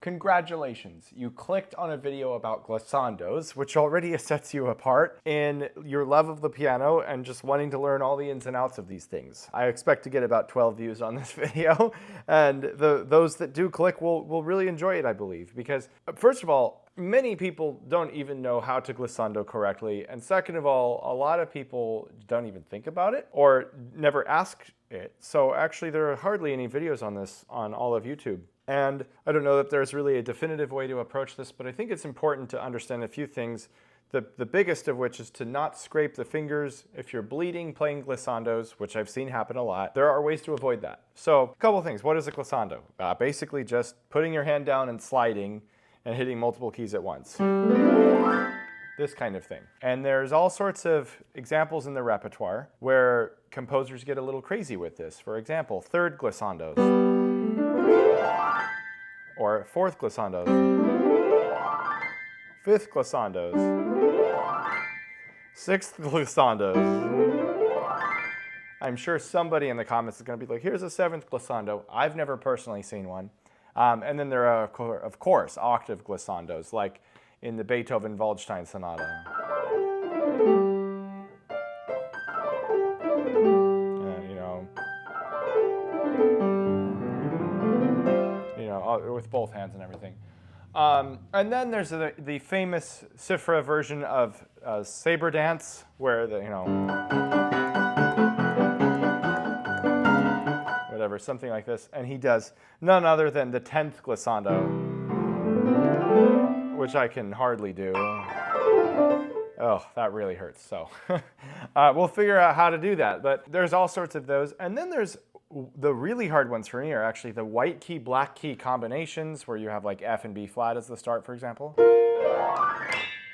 Congratulations, you clicked on a video about glissandos, which already sets you apart in your love of the piano and just wanting to learn all the ins and outs of these things. I expect to get about 12 views on this video, and those that do click will really enjoy it, I believe, because first of all, many people don't even know how to glissando correctly, and second of all, a lot of people don't even think about it or never ask it. So actually there are hardly any videos on this on all of YouTube. And I don't know that there's really a definitive way to approach this, but I think it's important to understand a few things. The biggest of which is to not scrape the fingers if you're bleeding playing glissandos, which I've seen happen a lot. There are ways to avoid that. So a couple things. What is a glissando? Basically just putting your hand down and sliding and hitting multiple keys at once. This kind of thing. And there's all sorts of examples in the repertoire where composers get a little crazy with this. For example, third glissandos, or fourth glissandos, fifth glissandos, sixth glissandos. I'm sure somebody in the comments is going to be like, here's a seventh glissando. I've never personally seen one. And then there are, of course, octave glissandos, like in the Beethoven Waldstein Sonata. With both hands and everything. And then there's the famous Cifra version of Saber Dance, where whatever, something like this, and he does none other than the 10th glissando, which I can hardly do. Oh, that really hurts. So we'll figure out how to do that, but there's all sorts of those. And then there's the really hard ones for me are actually the white key, black key combinations where you have like F and B flat as the start, for example.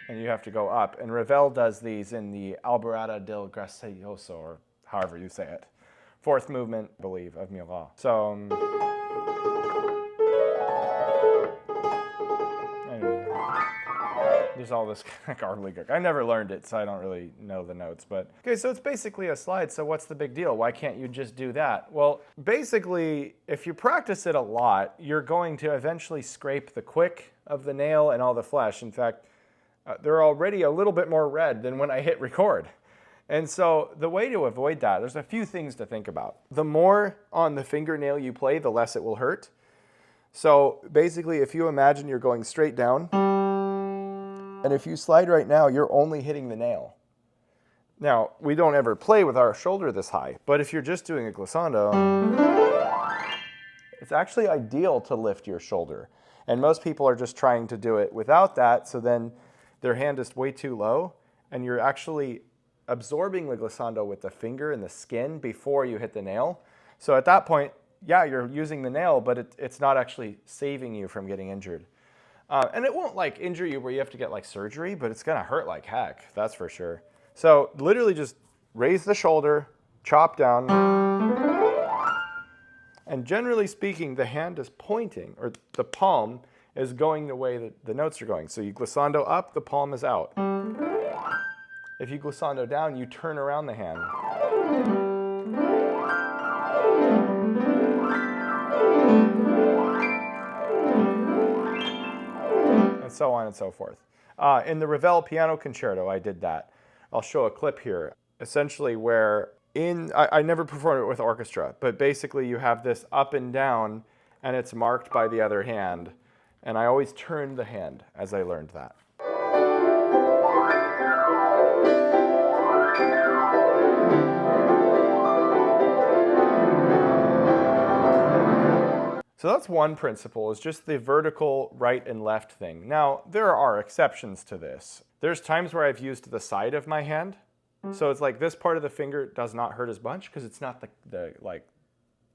And you have to go up. And Ravel does these in the Alborada del Gracioso, or however you say it. Fourth movement, I believe, of Murat. So, anyway, there's all this gobbledygook. I never learned it, so I don't really know the notes. But okay, so it's basically a slide, so what's the big deal? Why can't you just do that? Well, basically, if you practice it a lot, you're going to eventually scrape the quick of the nail and all the flesh. In fact, they're already a little bit more red than when I hit record. And so the way to avoid that, there's a few things to think about. The more on the fingernail you play, the less it will hurt. So basically, if you imagine you're going straight down, and if you slide right now, you're only hitting the nail. Now, we don't ever play with our shoulder this high, but if you're just doing a glissando, it's actually ideal to lift your shoulder. And most people are just trying to do it without that, so then their hand is way too low, and you're actually absorbing the glissando with the finger and the skin before you hit the nail. So at that point, yeah, you're using the nail, but it's not actually saving you from getting injured. And it won't like injure you where you have to get like surgery, but it's gonna hurt like heck, that's for sure. So literally just raise the shoulder, chop down, and generally speaking, the hand is pointing, or the palm is going the way that the notes are going. So you glissando up, the palm is out. If you glissando down, you turn around the hand. And so on and so forth. In the Ravel Piano Concerto, I did that. I'll show a clip here, essentially where I never performed it with orchestra, but basically you have this up and down, and it's marked by the other hand. And I always turned the hand as I learned that. So that's one principle, is just the vertical right and left thing. Now, there are exceptions to this. There's times where I've used the side of my hand. So it's like this part of the finger does not hurt as much because it's not the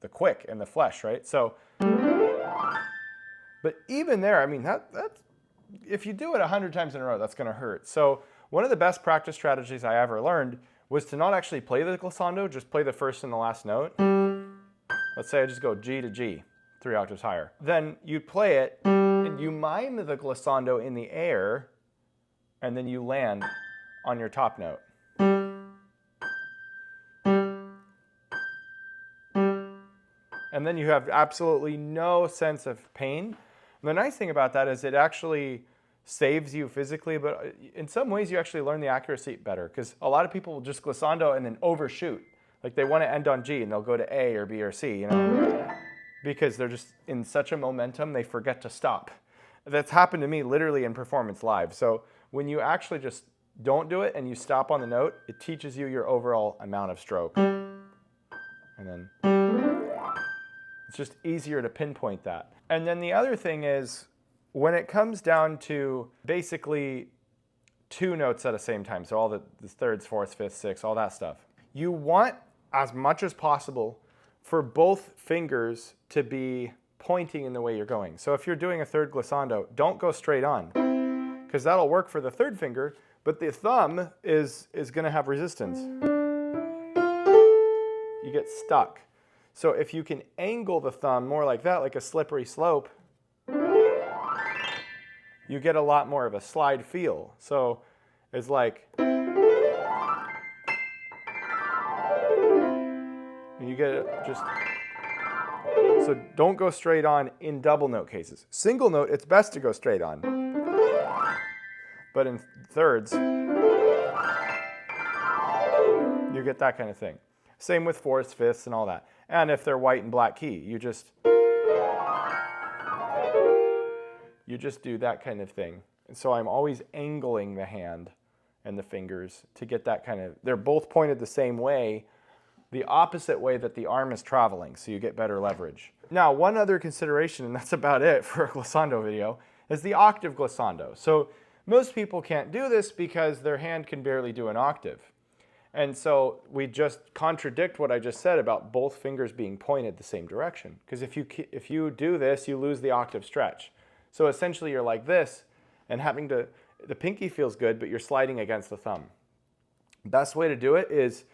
quick and the flesh, right? So, but even there, I mean, that's, if you do it 100 times in a row, that's gonna hurt. So one of the best practice strategies I ever learned was to not actually play the glissando, just play the first and the last note. Let's say I just go G to G, 3 octaves higher. Then you play it, and you mime the glissando in the air, and then you land on your top note. And then you have absolutely no sense of pain, And the nice thing about that is it actually saves you physically, but in some ways you actually learn the accuracy better, because a lot of people will just glissando and then overshoot. Like they want to end on G and they'll go to A or B or C, you know, because they're just in such a momentum they forget to stop. That's happened to me literally in performance live. So when you actually just don't do it and you stop on the note, it teaches you your overall amount of stroke. And then it's just easier to pinpoint that. And then the other thing is, when it comes down to basically two notes at the same time, so all the thirds, fourths, fifths, sixths, all that stuff, you want as much as possible for both fingers to be pointing in the way you're going. So if you're doing a third glissando, don't go straight on, because that'll work for the third finger, but the thumb is going to have resistance. You get stuck. So if you can angle the thumb more like that, like a slippery slope, you get a lot more of a slide feel. So it's like, you get it just, so don't go straight on in double note cases. Single note, it's best to go straight on. But in thirds, you get that kind of thing. Same with fourths, fifths, and all that. And if they're white and black key, you just do that kind of thing. And so I'm always angling the hand and the fingers to get that kind of, they're both pointed the same way, the opposite way that the arm is traveling, so you get better leverage. Now, one other consideration, and that's about it for a glissando video, is the octave glissando. So most people can't do this because their hand can barely do an octave. And so we just contradict what I just said about both fingers being pointed the same direction. Because if you do this, you lose the octave stretch. So essentially you're like this, and the pinky feels good, but you're sliding against the thumb. Best way to do it is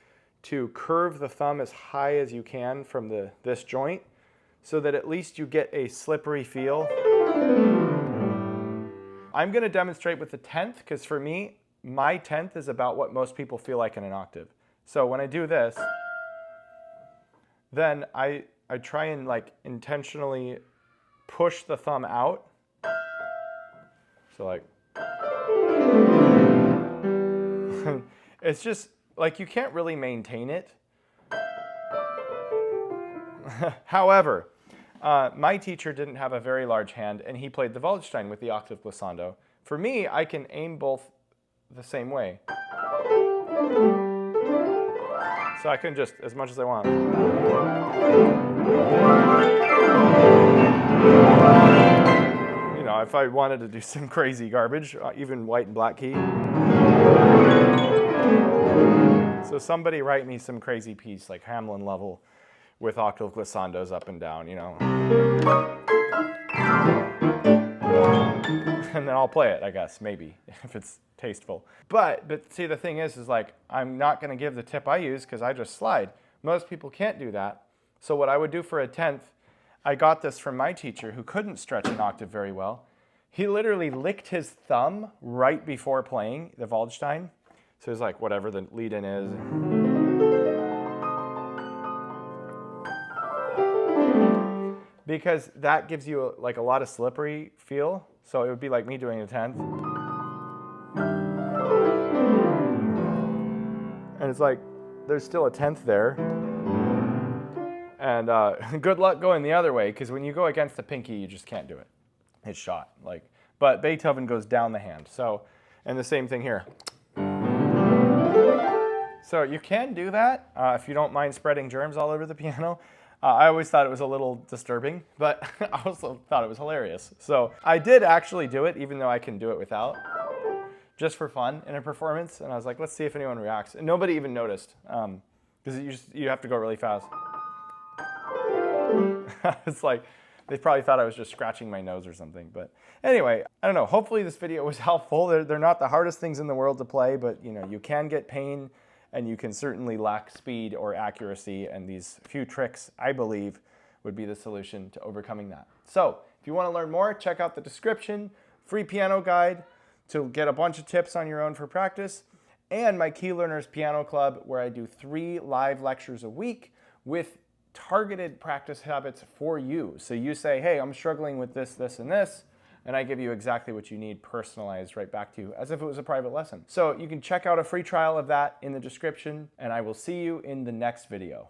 to curve the thumb as high as you can from this joint, so that at least you get a slippery feel. I'm going to demonstrate with the 10th, because for me, my 10th is about what most people feel like in an octave. So when I do this, then I try and like intentionally push the thumb out. So like, it's just like you can't really maintain it. However, my teacher didn't have a very large hand, and he played the Waldstein with the octave glissando. For me, I can aim both the same way. So I can just, as much as I want. You know, if I wanted to do some crazy garbage, even white and black key. So somebody write me some crazy piece, like Hamelin level, with octave glissandos up and down, you know. And then I'll play it, I guess, maybe, if it's tasteful. But see, the thing is like, I'm not going to give the tip I use because I just slide. Most people can't do that. So what I would do for a 10th, I got this from my teacher who couldn't stretch an octave very well. He literally licked his thumb right before playing the Waldstein. So it's like whatever the lead-in is. Because that gives you like a lot of slippery feel. So it would be like me doing a 10th. And it's like, there's still a 10th there. And good luck going the other way, because when you go against the pinky, you just can't do it. It's shot. But Beethoven goes down the hand. So, and the same thing here. So you can do that if you don't mind spreading germs all over the piano. I always thought it was a little disturbing, but I also thought it was hilarious. So I did actually do it, even though I can do it without, just for fun in a performance. And I was like, let's see if anyone reacts. And nobody even noticed, because you have to go really fast. It's like, they probably thought I was just scratching my nose or something. But anyway, I don't know. Hopefully this video was helpful. They're not the hardest things in the world to play, but you know, you can get pain, and you can certainly lack speed or accuracy, and these few tricks, I believe, would be the solution to overcoming that. So, if you want to learn more, check out the description, free piano guide to get a bunch of tips on your own for practice, and my Key Learners Piano Club, where I do 3 live lectures a week with targeted practice habits for you. So you say, hey, I'm struggling with this, this, and this, and I give you exactly what you need personalized right back to you as if it was a private lesson. So you can check out a free trial of that in the description, and I will see you in the next video.